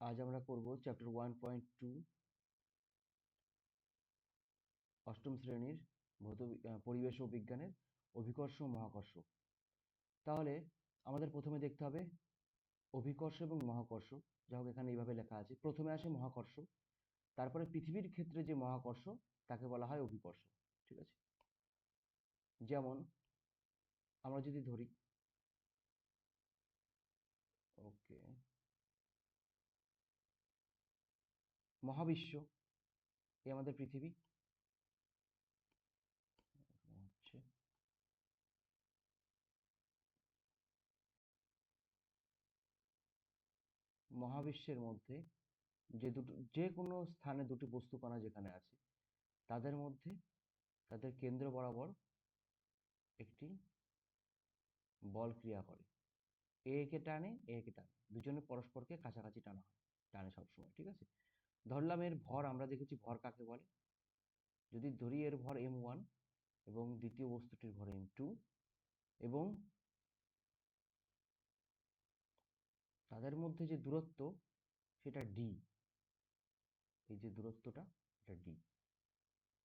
আজ আমরা করব চ্যাপ্টার 1.2 অষ্টম শ্রেণীর পরিবেশ ও বিজ্ঞানের অভিকর্ষ ও মহাকর্ষ। তাহলে আমাদের প্রথমে দেখতে হবে অভিকর্ষ এবং মহাকর্ষ। যা হোক এখানে এইভাবে লেখা আছে, প্রথমে আসে মহাকর্ষ, তারপরে পৃথিবীর ক্ষেত্রে যে মহাকর্ষ তাকে বলা হয় অভিকর্ষ। ঠিক আছে, যেমন আমরা যদি ধরি, ওকে, মহাবিশ্ব, এই আমাদের পৃথিবী হচ্ছে, মহাবিশ্বের মধ্যে যে কোনো স্থানে দুটি বস্তু কণা যেখানে আছে তাদের মধ্যে তাদের কেন্দ্র বরাবর একটি বল ক্রিয়া করে। এ একে টানে, এ একে টানে, দুজনে পরস্পরকে কাছাকাছি টানা হয়, টানে সবসময়। ঠিক আছে, ধরলাম এর ভর, আমরা দেখেছি ভর কাকে বলে। যদি ধরি এর ভর m1 এবং দ্বিতীয় বস্তুটির ভর m2 এবং তাদের মধ্যে যে দূরত্ব সেটা d, এই যে দূরত্বটা এটা d।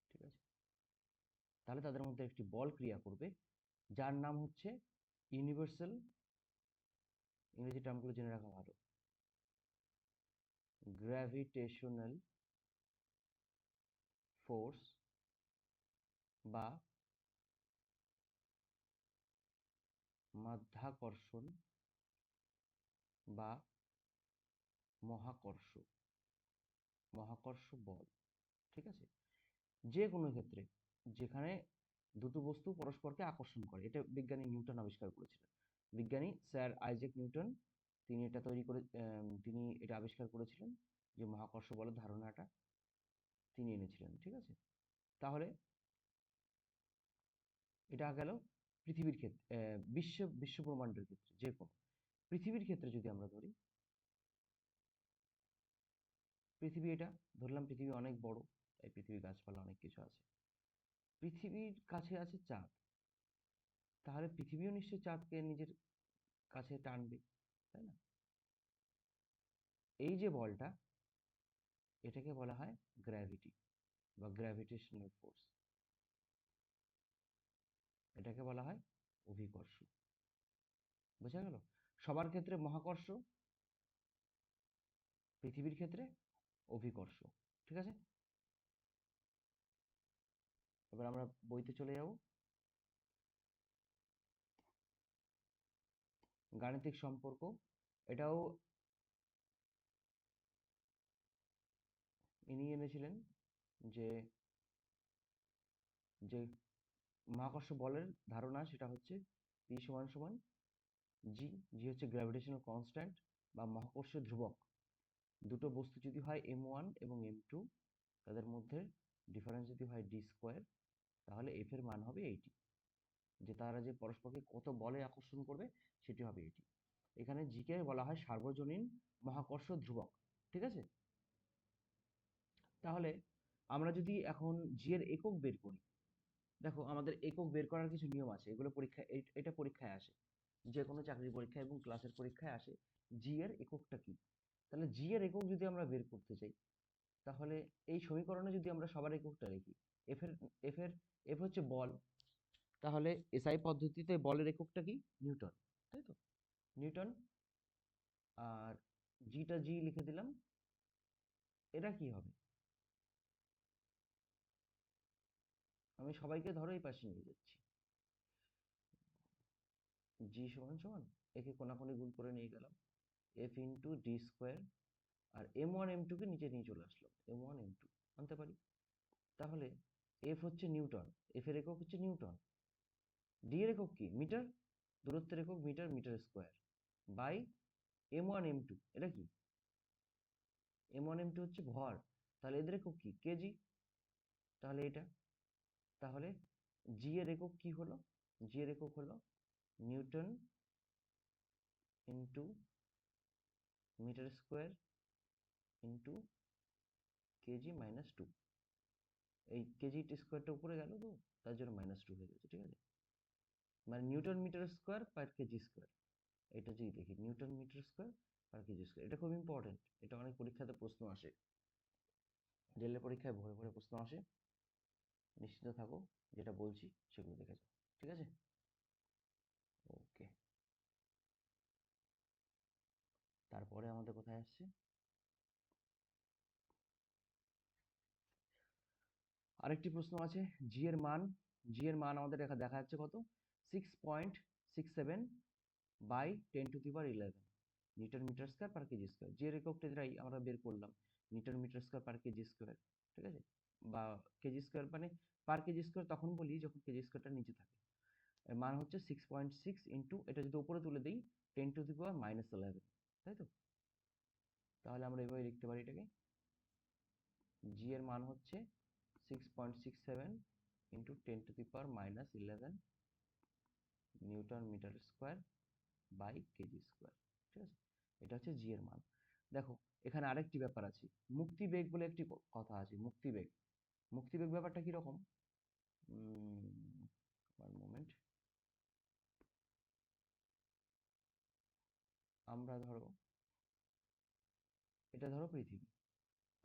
ঠিক আছে, তাহলে তাদের মধ্যে একটি বল ক্রিয়া করবে যার নাম হচ্ছে ইউনিভার্সাল, ইংরেজি টার্মগুলো জেনে রাখা ভালো, গ্র্যাভিটেশনাল ফোর্স বা মাধ্যাকর্ষণ বা মহাকর্ষ, মহাকর্ষ বল। ঠিক আছে, যে কোনো ক্ষেত্রে যেখানে দুটো বস্তু পরস্পরকে আকর্ষণ করে, এটা বিজ্ঞানী নিউটন আবিষ্কার করেছিলেন। বিজ্ঞানী স্যার আইজ্যাক নিউটন, তিনি এটা আবিষ্কার করেছিলেন, যে মহাকর্ষ বলের ধারণাটা তিনি এনেছিলেন। ঠিক আছে, তাহলে এটা গেল পৃথিবীর ক্ষেত্রে, বিশ্ব ব্রহ্মাণ্ডের ক্ষেত্রে। যে কোনো পৃথিবীর ক্ষেত্রে যদি আমরা ধরি, পৃথিবী এটা ধরলাম, পৃথিবী অনেক বড়, তাই পৃথিবী গাছপালা অনেক কিছু আছে। পৃথিবীর কাছে আছে চাঁদ, তাহলে পৃথিবীও নিশ্চয়ই চাঁদকে নিজের কাছে টানবে, তাই না? এই যে বলটা, এটাকে বলা হয় গ্র্যাভিটি বা গ্র্যাভিটেশনাল ফোর্স, এটাকে বলা হয় অভিকর্ষ। বোঝা গেল? সবার ক্ষেত্রে মহাকর্ষ, পৃথিবীর ক্ষেত্রে অভিকর্ষ। ঠিক আছে, এবার আমরা বইতে চলে যাব। গাণিতিক সম্পর্ক, এটাও ইনি এনেছিলেন, যে যে মহাকর্ষ বলের ধারণা সেটা হচ্ছে পি সমান সমান জি। জি হচ্ছে গ্র্যাভিটেশনাল কনস্ট্যান্ট বা মহাকর্ষীয় ধ্রুবক। দুটো বস্তু যদি হয় m1 এবং m2, তাদের মধ্যে ডিফারেন্স যদি হয় d স্কোয়ার, তাহলে f এর মান হবে এইটি, যে তারা যে পরস্পরকে কত বলে আকর্ষণ করবে সেটি হবে এটি। এখানে জি কে বলা হয় সার্বজনীন মহাকর্ষ ধ্রুবক। ঠিক আছে, তাহলে আমরা যদি এখন জি এর একক বের করি, দেখো আমাদের একক বের করার কিছু নিয়ম আছে, এগুলো পরীক্ষায়, এটা পরীক্ষায় আসে, যে কোনো চাকরির পরীক্ষায় এবং ক্লাসের পরীক্ষায় আসে। জি এর এককটা কি? তাহলে জি এর একক যদি আমরা বের করতে চাই, তাহলে এই সমীকরণে যদি আমরা সবার এককটা লিখি, এফ এর এফ এর এফ হচ্ছে বল, তাহলে এসআই পদ্ধতিতে বলের এককটা কি? নিউটন, তাই তো? নিউটন। আর জিটা জি লিখে দিলাম, এটা কি হবে? আমি সবাইকে ধরো এই পাশে নিয়ে যাচ্ছি, জি সমান সমান একে কোনাকুনি গুণ করে নিয়ে গেলাম, এফ ইন্টু ডি স্কোয়ার, আর m1 m2 কে নিচে নিয়ে চলে আসলো, m1 m2 আনতে পারি। তাহলে এফ হচ্ছে নিউটন, এফ এর একক হচ্ছে নিউটন, ডি এর একক কি? মিটার, দূরত্বের একক metre, metre square, by m1 m2, এটা কি? m1 m2 হচ্ছে ভর, তাহলে এদের একক কি? কেজি, তাহলে এটা, তাহলে জি এর একক কি হলো? জি এর একক হলো newton into metre square into KG minus two. এই কেজি স্কোয়ারটা উপরে গেল তো, তার জন্য -2 হয়ে গেছে। ঠিক আছে, মানে newton metre square per KG square. এটা যদি দেখি newton metre square per KG square. এটা খুব ইম্পর্টেন্ট, এটা অনেক পরীক্ষাতে প্রশ্ন আসে, রেলের পরীক্ষায় ভরে ভরে প্রশ্ন আসে। নিশ্চিত থাকো, যেটা বলছি সেগুলো দেখে যাও, ঠিক আছে? ওকে, তারপরে আমাদের কোথায় আসছে, আরেকটি প্রশ্ন আছে, জি এর মান আমাদের দেখা যাচ্ছে কত, 6.67 by 10^11 newton metre square per KG square. G এর এককটা যেটাই আমরা বের করলাম, newton metre square per KG square, ঠিক আছে? বা কেজি স্কয়ার মানে পার কেজি স্কয়ার তখন বলি যখন কেজি স্কয়ারটা নিচে থাকে। এর মান হচ্ছে 6.6 ইন্টু, এটা যদি উপরে তুলে দিই 10^-11, তাই তো? তাহলে আমরা এভাবে লিখতে পারি এটাকে, জি এর মান হচ্ছে 6.67 into 10^-11 newton metre square by KG square, ঠিক আছে? এটা হচ্ছে জি এর মান। দেখো এখানে আরেকটি ব্যাপার আছে, মুক্তিবেগ বলে একটি কথা আছে, মুক্তিবেগ। মুক্তিবেগ ব্যাপারটা কি রকম, ওয়ান মোমেন্ট, আমরা ধরো, এটা ধরো পৃথিবী,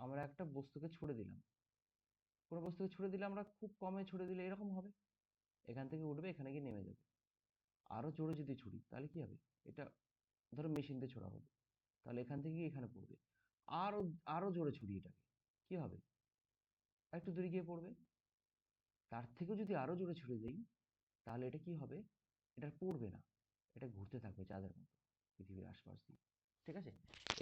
আমরা একটা বস্তুকে ছুড়ে দিলাম, কোনো বস্তুকে ছুড়ে দিলে আমরা খুব কমে ছুড়ে দিলে এরকম হবে, এখান থেকে উঠবে এখানে গিয়ে নেমে যাবে। আরো জোরে যদি ছুড়ি তাহলে কি হবে, এটা ধরো মেশিন দিয়ে ছোড়া হলো, তাহলে এখান থেকে গিয়ে এখানে পড়বে। আরো আরো জোরে ছুড়ি এটাকে, কি হবে, একটু দূরে গিয়ে পড়বে। তার থেকেও যদি আরো জোরে ছুড়ে দেই তাহলে এটা কি হবে, এটা পড়বে না, এটা ঘুরতে থাকবে চাঁদের মতো পৃথিবীর আশপাশ দিয়ে, ঠিক আছে?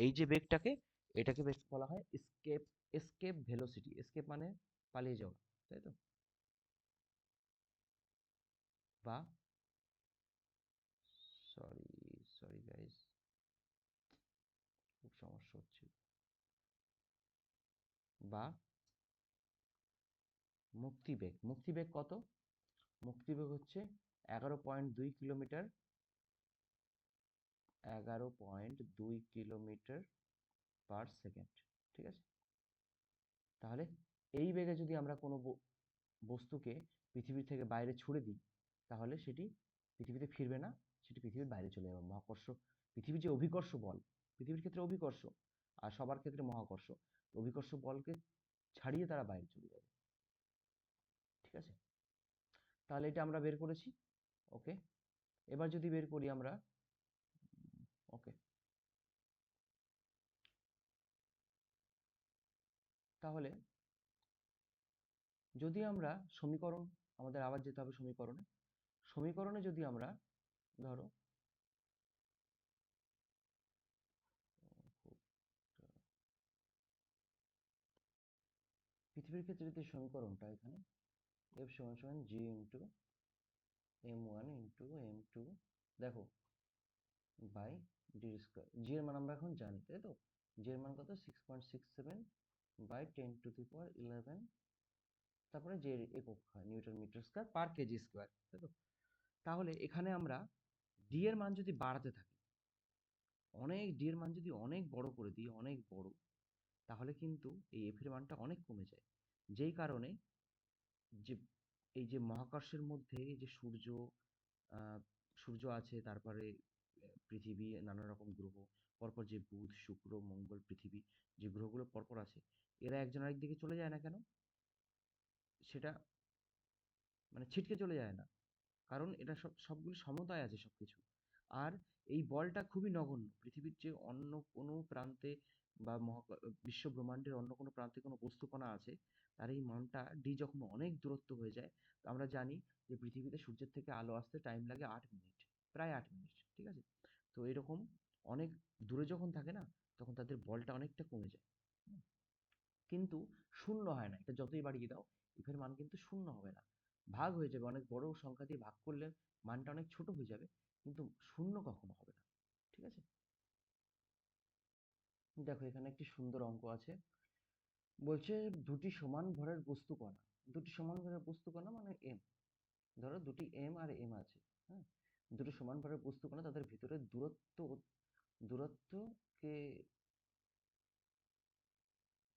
এই যে বেগটাকে, এটাকে বেগ বলা হয় এসকেপ, এসকেপ ভেলোসিটি। এসকেপ মানে পালিয়ে যাওয়া, তাই তো? বা সরি, সরি গাইস, খুব সমস্যা হচ্ছে। বা মুক্তিবেগ, মুক্তিবেগ কত, মুক্তিবেগ হচ্ছে 11.2 কিলোমিটার, 11.2 কিলোমিটার/সেকেন্ড, ঠিক আছে? তাহলে এই বেগে যদি আমরা কোনো বস্তুকে পৃথিবী থেকে বাইরে ছুড়ে দিই তাহলে সেটি পৃথিবীতে ফিরবে না, সেটি পৃথিবীর বাইরে চলে যাবে। মহাকর্ষ, পৃথিবীর যে অভিকর্ষ বল, পৃথিবীর ক্ষেত্রে অভিকর্ষ আর সবার ক্ষেত্রে মহাকর্ষ, অভিকর্ষ বলকে ছাড়িয়ে তারা বাইরে চলে যাবে, ঠিক আছে? তাহলে এটা আমরা বের করেছি, ওকে। এবার যদি বের করি আমরা, ওকে, তাহলে যদি আমরা সমীকরণ, আমাদের আবার যেতে হবে সমীকরণে, সমীকরণে যদি আমরা ধরো, পৃথিবীর ক্ষেত্রে যদি সমীকরণটা এখানে এফ সমান সমান জি ইন্টু m1 ইন্টু m2, দেখো, বাই ডি স্কোয়ার, জি এর মান আমরা এখন জানি, তাই তো? জি এর মান কত, 6.67 বাই 10^11, তারপরে যে একক হয় newton metre square per KG square, তাই তো? তাহলে এখানে আমরা ডি এর মান যদি বাড়াতে থাকি, অনেক ডি এর মান যদি অনেক বড় করে দিই, অনেক বড়, তাহলে কিন্তু এই এফ এর মানটা অনেক কমে যায়। যেই কারণে যে এই যে মহাকর্ষের মধ্যে এই যে সূর্য, আহ, সূর্য আছে, তারপরে পৃথিবী, নানা রকম গ্রহ, পরপর যে বুধ শুক্র মঙ্গল পৃথিবী, যে গ্রহগুলো পরপর আছে, এরা একজন আরেকদিকে চলে যায় না কেন, সেটা মানে ছিটকে চলে যায় না, কারণ এটা সবগুলো সমতায় আছে সবকিছু। আর এই বলটা খুবই নগণ্য, পৃথিবীর যে অন্য কোনো প্রান্তে বা বিশ্ব ব্রহ্মাণ্ডের অন্য কোনো প্রান্তে কোনো বস্তুকণা আছে, তার এই মানটা ডি যখন অনেক দূরত্ব হয়ে যায়, তো আমরা জানি যে পৃথিবীতে সূর্যের থেকে আলো আসতে টাইম লাগে 8 মিনিট, প্রায় 8 মিনিট, ঠিক আছে? তো এরকম অনেক দূরে যখন থাকে না, তখন তাদের বলটা অনেকটা কমে যায়। হুম, কিন্তু শূন্য হয় না, এটা যতই বাড়িয়ে দাও এর মান কিন্তু শূন্য হবে না, ভাগ হয়ে যাবে, অনেক বড় সংখ্যা দিয়ে ভাগ করলে মানটা অনেক ছোট হয়ে যাবে, কিন্তু শূন্য কখনো হবে না, ঠিক আছে? দেখো এখানে একটি সুন্দর অঙ্ক আছে, বলছে দুটি সমান ভরের বস্তু কণা, দুটি সমান ভরের বস্তু কণা মানে এম, ধরো দুটি এম আর এম আছে, হ্যাঁ, দুটি সমান ভরের বস্তু কণা, তাদের ভিতরে দূরত্ব, দূরত্বকে,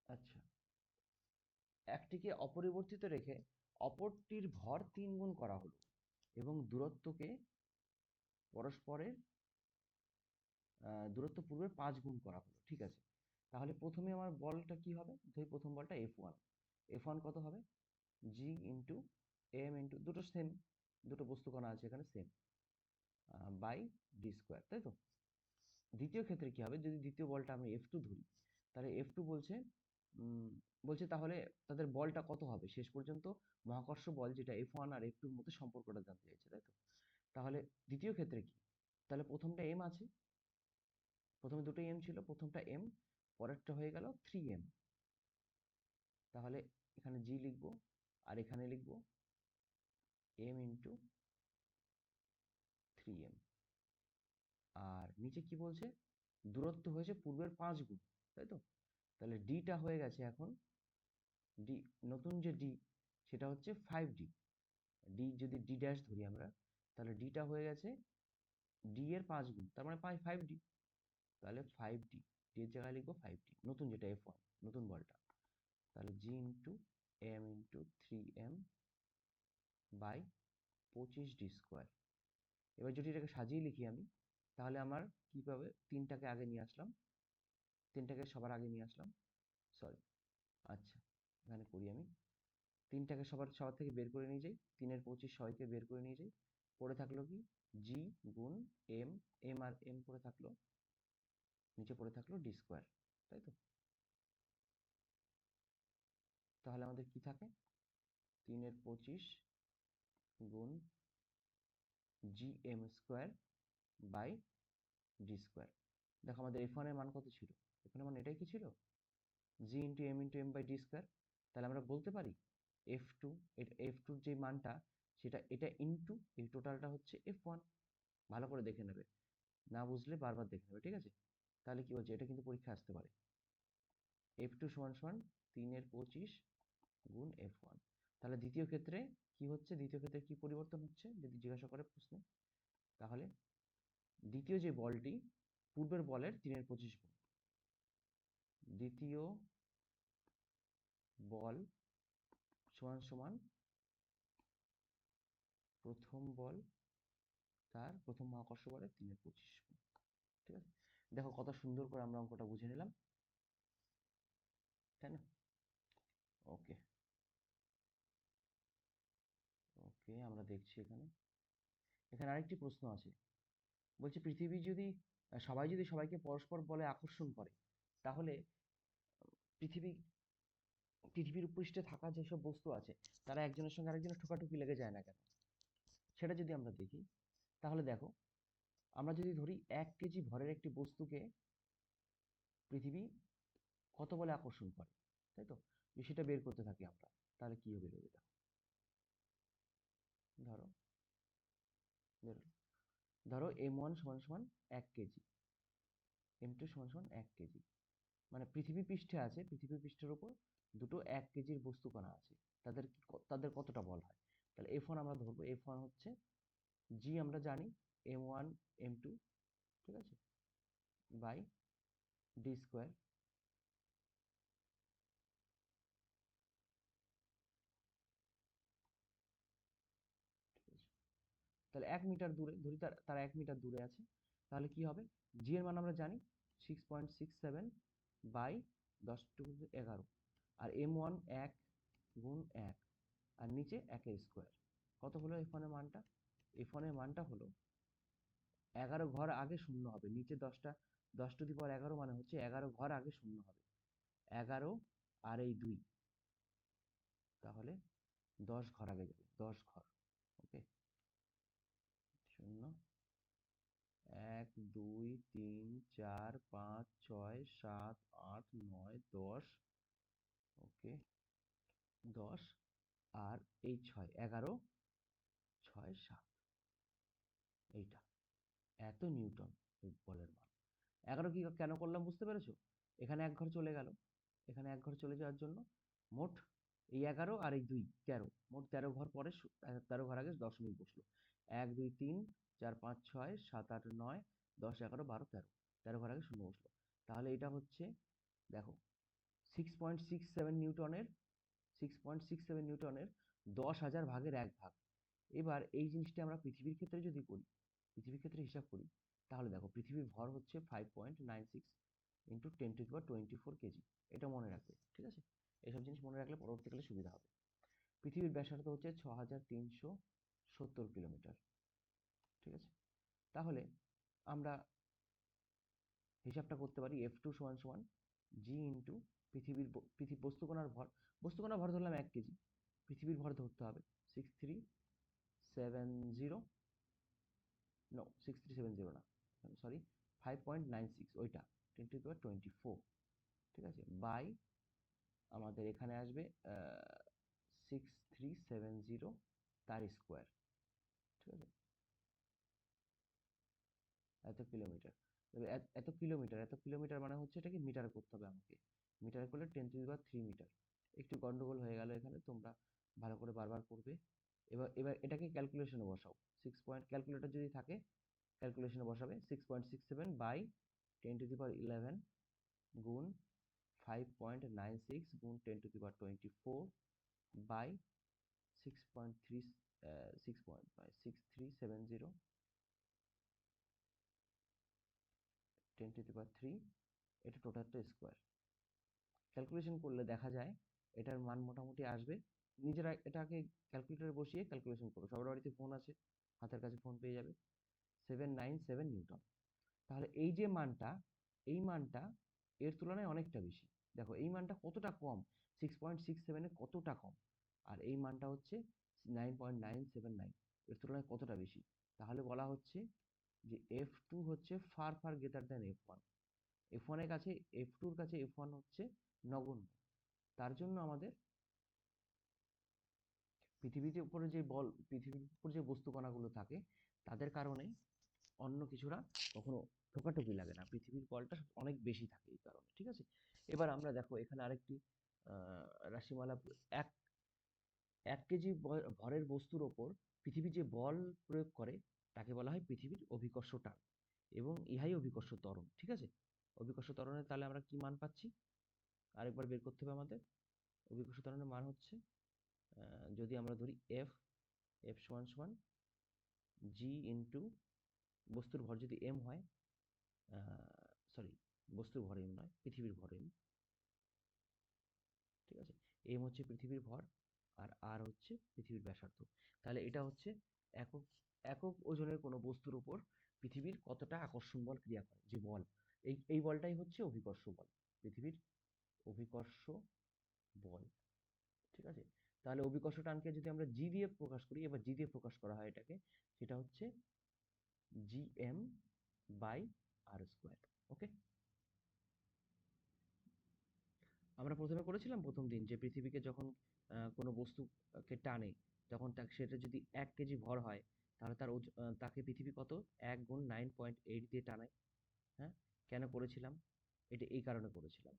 আচ্ছা, একটিকে অপরিবর্তিত রেখে অপরটির ভর 3 গুণ করা হলো এবং দূরত্বকে পরস্পরের দূরত্ব পূর্বের 5 গুণ করা হলো, ঠিক আছে। তাহলে প্রথমে আমার বলটা কি হবে, ধরি প্রথম বলটা F1, F1 কত হবে, g ইন্টু m ইন্টু, দুটো সেম, দুটো বস্তু কণা আছে এখানে সেম, বাই ডি স্কোয়ার, তাই তো। দ্বিতীয় ক্ষেত্রে কি হবে, যদি দ্বিতীয় বলটা আমি F2 ধরি, তাহলে F2 বলছে বলছে তাহলে তাদের বলটা কত হবে শেষ পর্যন্ত, মহাকর্ষ বল যেটা F1 আর F2 এর মধ্যে সম্পর্কটা জানতে চাইছে, তাই তো। তাহলে দ্বিতীয় ক্ষেত্রে কি, তাহলে প্রথমটা m আছে, প্রথমে দুটো m ছিল, প্রথমটা m, পরেরটা হয়ে গেল 3m, তাহলে এখানে g লিখবো আর এখানে লিখবো m ইন্টু 3m। আর নিচে কি বলছে, দূরত্ব হয়েছে পূর্বের 5 গুণ, তাই তো। তাহলে ডিটা হয়ে গেছে এখন, ডি, নতুন যে ডি সেটা হচ্ছে 5d, ডি যদি ডি ড্যাশ ধরি আমরা, তাহলে ডিটা হয়ে গেছে ডি এর 5 গুণ, তার মানে 5d, তাহলে 5d, ডি এর জায়গায় লিখবো 5d, নতুন যেটা F1, নতুন বলটা। তাহলে g into m into 3m by 25d square. এবার যদি এটাকে সাজিয়ে লিখি আমি, তাহলে আমার কি পাবে, তিনটাকে আগে নিয়ে আসলাম, তিনটাকে সবার আগে নিয়ে আসলাম, সরি, আচ্ছা এখানে করি আমি, তিনটাকে সবার থেকে বের করে নিয়ে যাই, 3-এর 25 সবাইকে বের করে নিয়ে যাই, পড়ে থাকলো কি জি গুণ এম, এম আর এম পড়ে থাকলো, নিচে পড়ে থাকলো ডি স্কোয়ার, তাই তো। তাহলে আমাদের কি থাকে, 3-এর 25 গুণ G M square by D square. দেখো আমাদের F1 এর মান কত ছিল, F1 এর মান এটাই কি ছিল, G into M by D square. তাহলে আমরা বলতে পারি F2, F2 যে মানটা সেটা এটা ইন্টু এই টোটালটা হচ্ছে F1। ভালো করে দেখে নেবে, না বুঝলে বারবার দেখে নেবে, ঠিক আছে। তাহলে কি বলছে, এটা কিন্তু পরীক্ষায় আসতে পারে, F2 সমান সমান 3-এর 25 গুণ F1। তাহলে দ্বিতীয় ক্ষেত্রে কি হচ্ছে, দ্বিতীয় ক্ষেত্রে কি পরিবর্তন হচ্ছে যদি জিজ্ঞাসা করে প্রশ্নে, তাহলে দ্বিতীয় যে বলটি পূর্বের বলের 3-এর 25 গুণ, দ্বিতীয় বল সমান সমান প্রথম বল তার প্রথম মহাকর্ষ বলের 3-এর 25 গুণ, ঠিক আছে। দেখো কত সুন্দর করে আমরা অঙ্কটা বুঝে নিলাম, তাই না। ওকে, ওকে আমরা দেখছি এখানে, এখানে আরেকটি প্রশ্ন আছে, বলছে পৃথিবী যদি সবাই যদি সবাইকে পরস্পর বলে আকর্ষণ করে, তাহলে পৃথিবী পৃথিবীর পৃষ্ঠে থাকা যেসব বস্তু আছে তারা একজনের সঙ্গে আরেকজনের ঠোকাঠুকি লেগে যায় না কেন, সেটা যদি আমরা দেখি, তাহলে দেখো আমরা যদি ধরি 1 কেজি ভরের একটি বস্তুকে পৃথিবী কত বলে আকর্ষণ করে, তাই তো, সেটা বের করতে থাকি আমরা, তাহলে কি হবে বেরোবে, ধরো বেরোলো, ধরো M1 সমান সমান 1 কেজি, M2 সমান সমান 1 কেজি, মানে পৃথিবী পৃষ্ঠে আছে, পৃথিবী পৃষ্ঠের উপর দুটো 1 কেজির বস্তু কণা আছে, তাদের কতটা বল হয়। তাহলে F1 আমরা ধরবো, F1 হচ্ছে জি আমরা জানি M1 M2, ঠিক আছে, বাই ডি স্কোয়ার, ঠিক আছে। তাহলে 1 মিটার দূরে ধরি, তারা 1 মিটার দূরে আছে, তাহলে কি হবে, জি এর মান আমরা জানি 6.67 বাই 10⁻11, আর M1 1 গুণ 1, আর নিচে 1-এর স্কোয়ার, কত হলো F1 এর মানটা, F1 এর মানটা হলো 11 ঘর আগে শূন্য হবে, নিচে 10⁻11 মানে হচ্ছে 11 ঘর আগে শূন্য হবে, 11 আর এই 2, তাহলে 10 ঘর আগে যাবে, 10 ঘর, ওকে, 0, 1 2 3 4 5 6 7 8 9 10, ওকে 10, আর এই 6, 11 6 7, এইটা এত নিউটন বলের মান। 11 কি কেন করলাম বুঝতে পেরেছো, এখানে 1 ঘর চলে গেল, এখানে 1 ঘর চলে যাওয়ার জন্য মোট এই 11 আর এই 2 13, মোট 13 ঘর পরে 13 ঘর আগে দশমিক বসলো, 1 2 3 4 5 6 7 8 9 10 11 12 13, 13 ঘর আগে শূন্য বসলো, তাহলে এটা হচ্ছে দেখো 6.67 নিউটনের, 6.67 নিউটনের 10,000 ভাগের 1 ভাগ। এবার এই জিনিসটা আমরা পৃথিবীর ক্ষেত্রে যদি করি, পৃথিবীর ক্ষেত্রে হিসাব করি, তাহলে দেখো পৃথিবীর ভর হচ্ছে 5.96 ইন্টু 10⁻24 কেজি, এটা মনে রাখবে, ঠিক আছে? এইসব জিনিস মনে রাখলে পরবর্তীকালে সুবিধা হবে। পৃথিবীর ব্যাসার্ধ হচ্ছে 6370 কিলোমিটার, ঠিক আছে? তাহলে আমরা হিসাবটা করতে পারি F2 সমান সমান জি ইন্টু পৃথিবীর বস্তুকণার ভর ধরলাম 1 কেজি, পৃথিবীর ভর ধরতে হবে 6370, নো 6370 না, সরি 5.96, ওইটা 10⁻24, ঠিক আছে, বাই আমাদের এখানে আসবে 6370 তার স্কোয়ার, ঠিক আছে, এত কিলোমিটার। তবে এত কিলোমিটার মানে হচ্ছে এটাকে মিটার করতে হবে আমাকে, মিটার করলে 10⁻³ মিটার। একটু গন্ডগোল হয়ে গেল এখানে, তোমরা ভালো করে বারবার করবে। এবার এবার এটাকে ক্যালকুলেশনে বসাও, ক্যালকুলেটর যদি থাকে ক্যালকুলেশনে বসাবে 6.67 বাই 10⁻11 গুণ 5.96 গুণ 10⁻24 বাই 6370 10⁻³ এটা টোটালটা স্কোয়ার। ক্যালকুলেশন করলে দেখা যায় এটার মান মোটামুটি আসবে, নিজেরা এটাকে ক্যালকুলেটরে বসিয়ে ক্যালকুলেশন করো, সবার বাড়িতে ফোন আছে, হাতের কাছে ফোন পেয়ে যাবে, 797 নিউটন। তাহলে এই মানটা এর তুলনায় অনেকটা বেশি। দেখো এই মানটা কতটা কম, 6.67 কতটা কম, আর এই মানটা হচ্ছে 9.979, এর তুলনায় কতটা বেশি। তাহলে বলা হচ্ছে যে F2 হচ্ছে far far greater than F1, F1 এর কাছে F2 এর কাছে F1 হচ্ছে নগণ্য। তার জন্য আমাদের পৃথিবীর উপরে যে বস্তু কণাগুলো থাকে তাদের কারণে অন্য কিছুরা কখনো ঠোকাঠুকি লাগে না, পৃথিবীর বলটা অনেক বেশি থাকে এই কারণে, ঠিক আছে? এবার আমরা দেখো এখানে আরেকটি রাশিমালা, এক 1 কেজি ভরের বস্তুর ওপর পৃথিবী যে বল প্রয়োগ করে তাকে বলা হয় পৃথিবীর অভিকর্ষ টান, এবং ইহাই অভিকর্ষ ত্বরণ, ঠিক আছে? অভিকর্ষ ত্বরণের তাহলে আমরা কি মান পাচ্ছি আরেকবার বের করতে হবে আমাদের। অভিকর্ষ ত্বরণের মান হচ্ছে যদি আমরা ধরি এফ এফ সমান সমান জি ইন্টু বস্তুর ভর যদি এম হয়, সরি বস্তুর ভর এম নয়, পৃথিবীর ভর এম, ঠিক আছে? এম হচ্ছে পৃথিবীর ভর আর আর হচ্ছে পৃথিবীর ব্যাসার্ধ। তাহলে এটা হচ্ছে একক একক ওজনের কোনো বস্তুর উপর পৃথিবীর কতটা আকর্ষণ বল ক্রিয়া করে, যে বল, এই বলটাই হচ্ছে অভিকর্ষ বল, পৃথিবীর অভিকর্ষ বল, ঠিক আছে? তাহলে অভিকর্ষ টানকে যদি আমরা জি দিয়ে প্রকাশ করি, এবার জি দিয়ে প্রকাশ করা হয় এটাকে, সেটা হচ্ছে জিএম বাই আর স্কোয়ার। ওকে, আমরা প্রথমে করেছিলাম প্রথম দিন যে পৃথিবীকে যখন কোনো বস্তুকে টানে, তখন সেটা যদি 1 কেজি ভর হয়, তাহলে তাকে পৃথিবী কত 1 গুণ 9.8 দিয়ে টানায়। হ্যাঁ, কেন করেছিলাম? এটা এই কারণে করেছিলাম,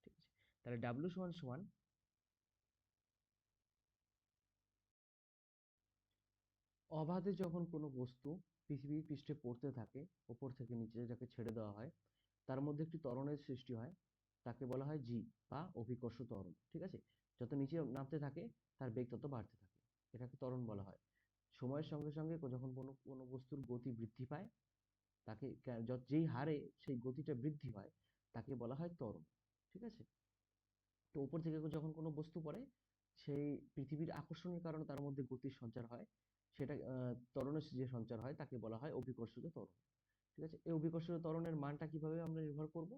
ঠিক আছে? তাহলে ডাব্লিউ সমান সমান অবাধে যখন কোনো বস্তু পৃথিবীর পৃষ্ঠে পড়তে থাকে, ওপর থেকে নিচে যাকে ছেড়ে দেওয়া হয়, তার মধ্যে একটি ত্বরণের সৃষ্টি হয়, তাকে বলা হয় জি বা অভিকর্ষ ত্বরণ, ঠিক আছে? যত নিচে নামতে থাকে তার বেগ তত বাড়তে থাকে, এটাকে ত্বরণ বলা হয়। সময়ের সঙ্গে সঙ্গে যখন কোনো বস্তুর গতি বৃদ্ধি পায়, তাকে যেই হারে সেই গতিটা বৃদ্ধি হয় তাকে বলা হয় ত্বরণ, ঠিক আছে? তো উপর থেকে যখন কোনো বস্তু পড়ে, সেই পৃথিবীর আকর্ষণের কারণে তার মধ্যে গতির সঞ্চার হয়, সেটা ত্বরণের যে সঞ্চার হয় তাকে বলা হয় অভিকর্ষজ ত্বরণ, ঠিক আছে? এই অভিকর্ষজ ত্বরণের মানটা কিভাবে আমরা নির্ভর করব?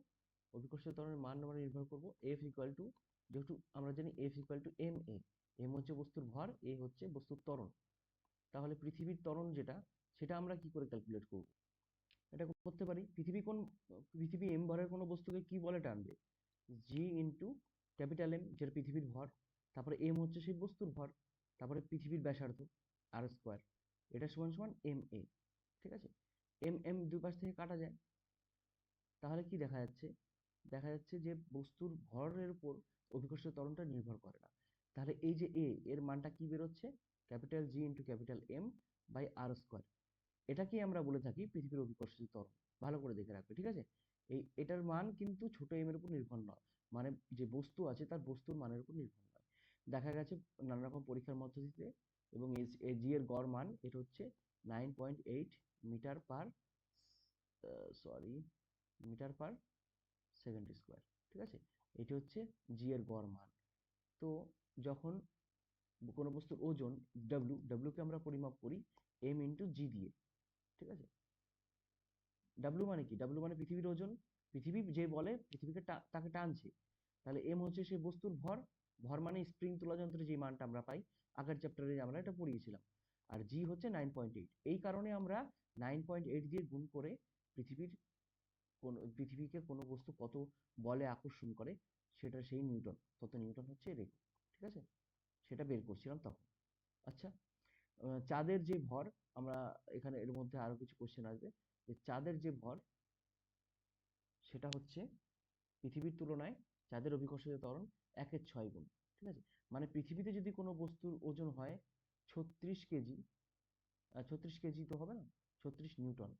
অভিকর্ষজ ত্বরণের মান আমরা নির্ভর করব এফ ইকুয়াল টু, যেহেতু আমরা জানি F equal to M A, M হচ্ছে বস্তুর ভর, এ হচ্ছে বস্তুর ত্বরণ। তাহলে পৃথিবীর ত্বরণ যেটা, সেটা আমরা কি করে ক্যালকুলেট করব? এটা করতে পারি, পৃথিবী এম ভরের কোনো বস্তুকে কি বলে টানবে, জি ইন্টু ক্যাপিটাল এম, যেটা পৃথিবীর ভর, তারপরে এম হচ্ছে সেই বস্তুর ভর, তারপরে পৃথিবীর ব্যাসার্ধ আর স্কোয়ার, এটা সমান সমান এম এ, ঠিক আছে? এম এম দুই পাশ থেকে কাটা যায়, তাহলে কি দেখা যাচ্ছে? দেখা যাচ্ছে যে বস্তুর ভরের উপর অভিকর্ষ ত্বরণটা নির্ভর করে না। তাহলে এই যে এ এর মানটা কি বেরোচ্ছে, capital G into capital M by R square, এটাকেই আমরা বলে থাকি পৃথিবীর অভিকর্ষ ত্বরণ। ভালো করে দেখে রাখবে, ঠিক আছে? এটার মান কিন্তু ছোট এম এর উপর নির্ভর নয়, মানে যে বস্তু আছে তার বস্তুর মানের উপর নির্ভর নয়। দেখা গেছে নানা রকম পরীক্ষার মধ্য দিয়ে, এবং জি এর গড় মান এটা হচ্ছে 9.8 metre per sorry, metre per second square. ঠিক আছে, এটি হচ্ছে জি এর গড় মান। তো যখন কোনো বস্তুর ওজন ডব্লিউ কে আমরা পরিমাপ করি এম ইন্টু জি দিয়ে। ঠিক আছে, ডাব্লিউ মানে কি? ডাব্লিউ মানে পৃথিবীর ওজন। পৃথিবী যে বলে পৃথিবীকে তাকে টানছে, তাহলে এম হচ্ছে সেই বস্তুর ভর। ভর মানে স্প্রিং তোলা যন্ত্রে যে মানটা আমরা পাই, আগের চ্যাপ্টারে আমরা এটা পড়িয়েছিলাম। আর জি হচ্ছে 9.8। এই কারণে আমরা 9.8 দিয়ে গুণ করে পৃথিবীকে কোনো বস্তু কত বলে আকর্ষণ করে সেটা সেই নিউটন, তত নিউটন হচ্ছে এর একক। ঠিক আছে, সেটা বের করছিলাম তখন। আচ্ছা, চাঁদের যে ভর, আমরা এখানে এর মধ্যে আরো কিছু কোশ্চেন আসবে, যে চাঁদের যে ভর সেটা হচ্ছে পৃথিবীর তুলনায় চাঁদের অভিকর্ষজ ত্বরণ 1/6 গুণ। ঠিক আছে, মানে পৃথিবীতে যদি কোনো বস্তুর ওজন হয় 36 কেজি, 36 কেজি তো হবে না, 36 নিউটন,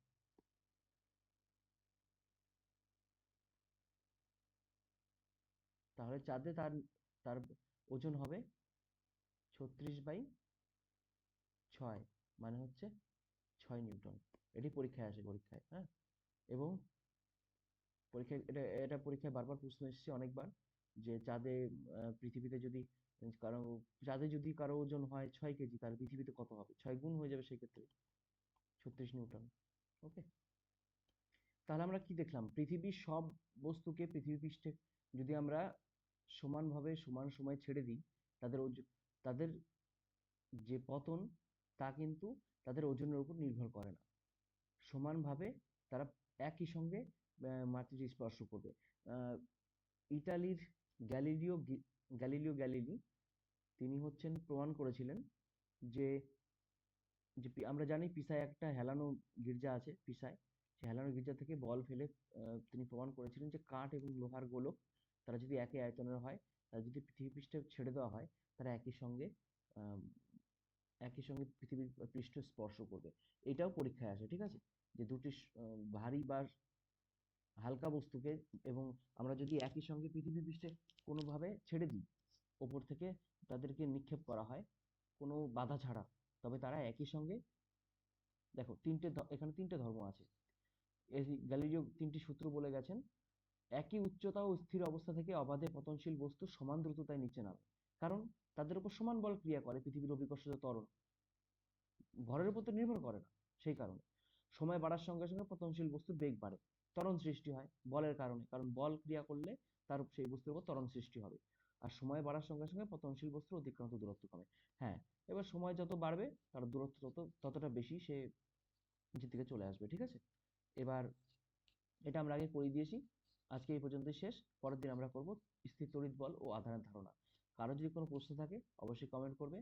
তাহলে চাঁদে তার তার ওজন হবে 36/6, মানে হচ্ছে 6 নিউটন। এটি পরীক্ষায় আসে, পরীক্ষায়, হ্যাঁ। এবং পরীক্ষায় এটা পরীক্ষায় বারবার প্রশ্ন এসেছে অনেকবার, যে চাঁদে পৃথিবীতে যদি কারো চাঁদে যদি কারো ওজন হয় 6 কেজি, তাহলে পৃথিবীতে কত হবে? 6 গুণ হয়ে যাবে সেক্ষেত্রে, 36 নিউটন। ওকে, তাহলে আমরা কি দেখলাম? পৃথিবীর সব বস্তুকে পৃথিবী পৃষ্ঠে যদি আমরা সমানভাবে সমান সময় ছেড়ে দিই, তাদের যে পতন তা কিন্তু তাদের ওজনের উপর নির্ভর করে না। সমানভাবে তারা একই সঙ্গে মাটিতে স্পর্শ করবে। আহ, ইতালির গ্যালিলিও গ্যালিলিও গ্যালিলি তিনি হচ্ছেন প্রমাণ করেছিলেন যে আমরা জানি পিসায় একটা হেলানো গির্জা আছে, পিসায়। সেই হেলানো গির্জা থেকে বল ফেলে তিনি প্রমাণ করেছিলেন যে কাঠ এবং লোহার গোলক তারা যদি একই আয়তনের হয়, তারা যদি পৃথিবী পৃষ্ঠে ছেড়ে দেওয়া হয়, তারা আহ, একই সঙ্গে পৃথিবীর পৃষ্ঠ স্পর্শ করবে। এটাও পরীক্ষায় আসে। ঠিক আছে, যে দুটি ভারী বা হালকা বস্তুকে, এবং আমরা যদি একই সঙ্গে পৃথিবী পৃষ্ঠে কোনোভাবে ছেড়ে দিই, ওপর থেকে তাদেরকে নিক্ষেপ করা হয় কোনো বাধা ছাড়া, তবে তারা একই সঙ্গে, দেখো এখানে তিনটে ধর্ম আছে। এই গ্যালিলিও তিনটি সূত্র বলে গেছেন। একই উচ্চতা ও স্থির অবস্থা থেকে অবাধে পতনশীল বস্তু সমান দ্রুততায় নিচে নামে, কারণ তাদের উপর সমান বল ক্রিয়া করে। পৃথিবীর অভিকর্ষজ ত্বরণ ভরের উপর তো নির্ভর করে না, সেই কারণে সময় বাড়ার সঙ্গে সঙ্গে পতনশীল বস্তুর বেগ বাড়ে, ত্বরণ সৃষ্টি হয় বলের কারণে, কারণ বল ক্রিয়া করলে তার সেই বস্তুর উপর ত্বরণ সৃষ্টি হবে। আর সময় বাড়ার সঙ্গে সঙ্গে পতনশীল বস্তুর অতিক্রান্ত দূরত্ব কমে। হ্যাঁ, এবার সময় যত বাড়বে তার দূরত্ব ততটা বেশি সে নিচের দিকে চলে আসবে। ঠিক আছে, এবার এটা আমরা আগে করে দিয়েছি। আজকে এই পর্যন্তই শেষ। পরের দিন আমরা করব স্থির তড়িৎ বল ও আধানের ধারণা। কারো যদি কোনো প্রশ্ন থাকে অবশ্যই কমেন্ট করবে,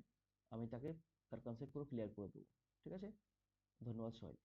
আমি তাকে তার কনসেপ্ট পুরো ক্লিয়ার করে দেবো। ঠিক আছে, ধন্যবাদ সবাই।